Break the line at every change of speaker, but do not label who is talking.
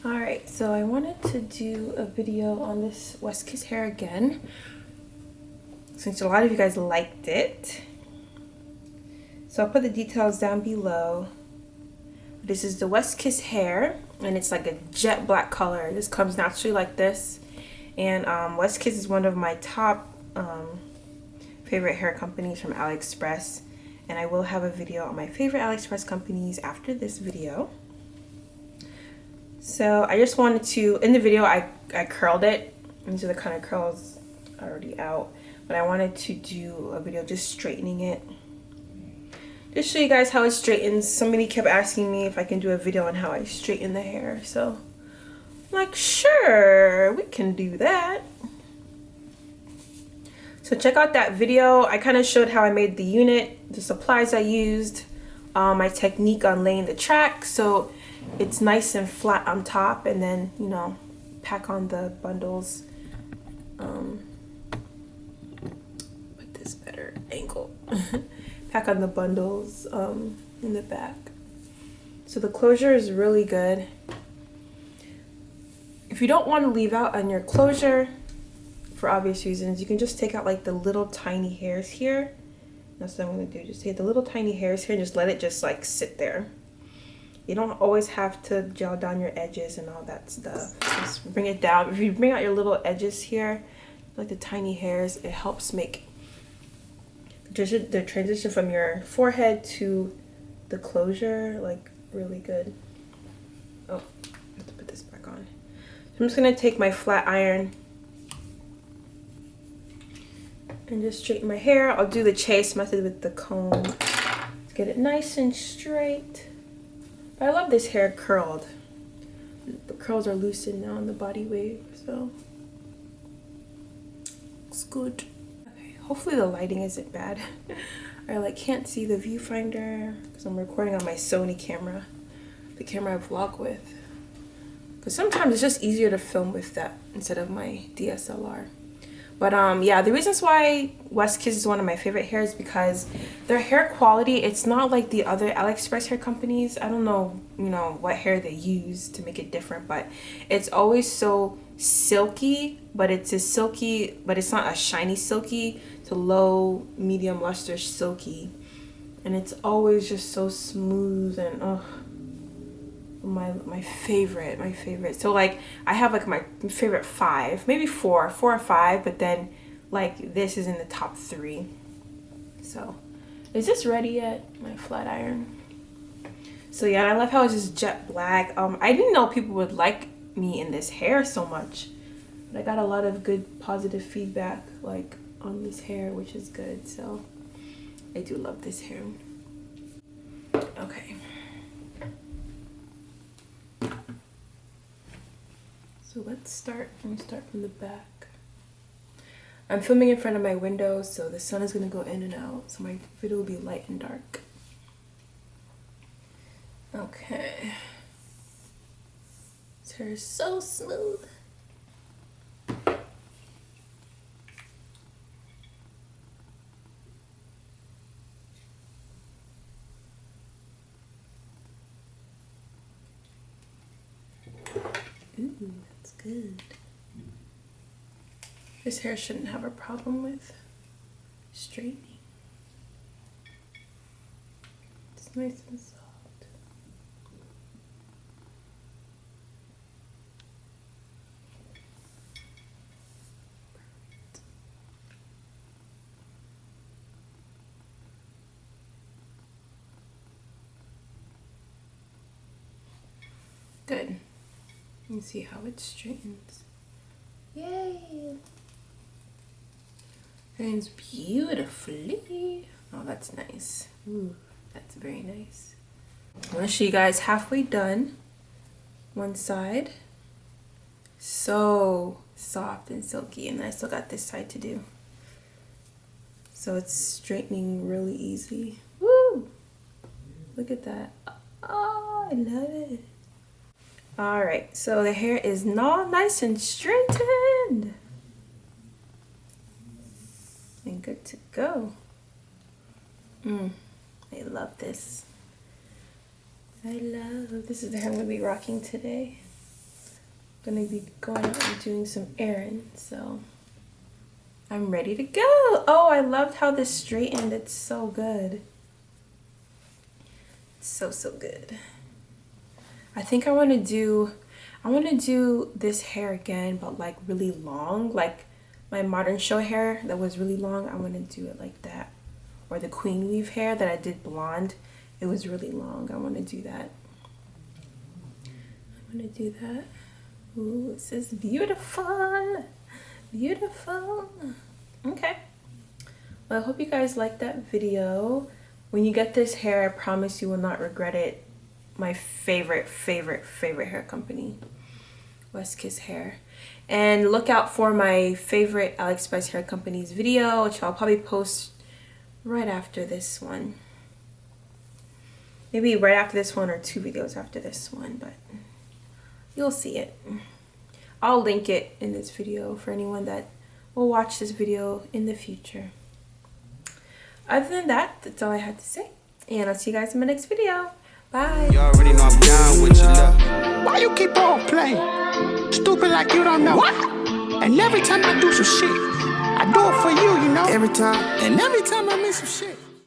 Alright, so I wanted to do a video on this West Kiss hair again, since a lot of you guys liked it. So I'll put the details down below. This is the West Kiss hair, and it's like a jet black color. This comes naturally like this. And West Kiss is one of my top favorite hair companies from AliExpress. And I will have a video on my favorite AliExpress companies after this video. So I just wanted to, in the video I curled it. These are the kind of curls already out. But I wanted to do a video just straightening it. Just show you guys how it straightens. Somebody kept asking me if I can do a video on how I straighten the hair. So I'm like, sure, we can do that. So check out that video. I kind of showed how I made the unit, the supplies I used, my technique on laying the track. So it's nice and flat on top, and then, you know, pack on the bundles. Put this better angle. Pack on the bundles in the back. So the closure is really good. If you don't want to leave out on your closure, for obvious reasons, you can just take out like the little tiny hairs here. That's what I'm going to do. Just take the little tiny hairs here and just let it just like sit there. You don't always have to gel down your edges and all that stuff. Just bring it down. If you bring out your little edges here, like the tiny hairs, it helps make the transition from your forehead to the closure like really good. Oh, I have to put this back on. So I'm just going to take my flat iron and just straighten my hair. I'll do the chase method with the comb to get it nice and straight. But I love this hair curled. The curls are loosened now in the body wave, so looks good. Okay, hopefully the lighting isn't bad. I like can't see the viewfinder because I'm recording on my Sony camera, the camera I vlog with. Because sometimes it's just easier to film with that instead of my DSLR. But yeah, the reasons why West Kiss is one of my favorite hair is because their hair quality, it's not like the other AliExpress hair companies. I don't know, you know, what hair they use to make it different, but it's always so silky, but it's a silky, but it's not a shiny silky. It's a low, medium luster silky. And it's always just so smooth and my favorite. So like I have like my favorite 5, maybe 4 or 5, but then like this is in the top 3. So is this ready yet, my flat iron? So yeah, I love how it's just jet black. I didn't know people would like me in this hair so much, but I got a lot of good positive feedback like on this hair, which is good. So I do love this hair. Okay, so let's start. Let me start from the back. I'm filming in front of my window, so the sun is going to go in and out, so my video will be light and dark. Okay. This hair is so smooth. Ooh, that's good. This hair shouldn't have a problem with straightening. It's nice and soft. Good. You can see how it straightens. Yay! Straightens beautifully. Oh, that's nice. Ooh, that's very nice. I want to show you guys halfway done. One side. So soft and silky, and I still got this side to do. So it's straightening really easy. Woo! Look at that. Oh, I love it. Alright, so the hair is now nice and straightened. And good to go. I love this. I love this. Is the hair I'm going to be rocking today. gonna be going out and doing some errands, so I'm ready to go. Oh, I loved how this straightened. It's so good. It's so good. I think I want to do this hair again, but like really long, like my modern show hair that was really long. I want to do it like that, or the queen weave hair that I did blonde. It was really long. I want to do that. Ooh, this is beautiful. Beautiful. Okay. Well, I hope you guys liked that video. When you get this hair, I promise you will not regret it. My favorite hair company, West Kiss Hair. And look out for my favorite AliExpress hair company's video, which I'll probably post right after this one. Maybe right after this one or 2 videos after this one, but you'll see it. I'll link it in this video for anyone that will watch this video in the future. Other than that, that's all I had to say. And I'll see you guys in my next video. Bye.
You already know I'm down with your love. Why you keep on playing? Stupid like you don't know. What? And every time I do some shit, I do it for you, you know? Every time. And every time I miss some shit.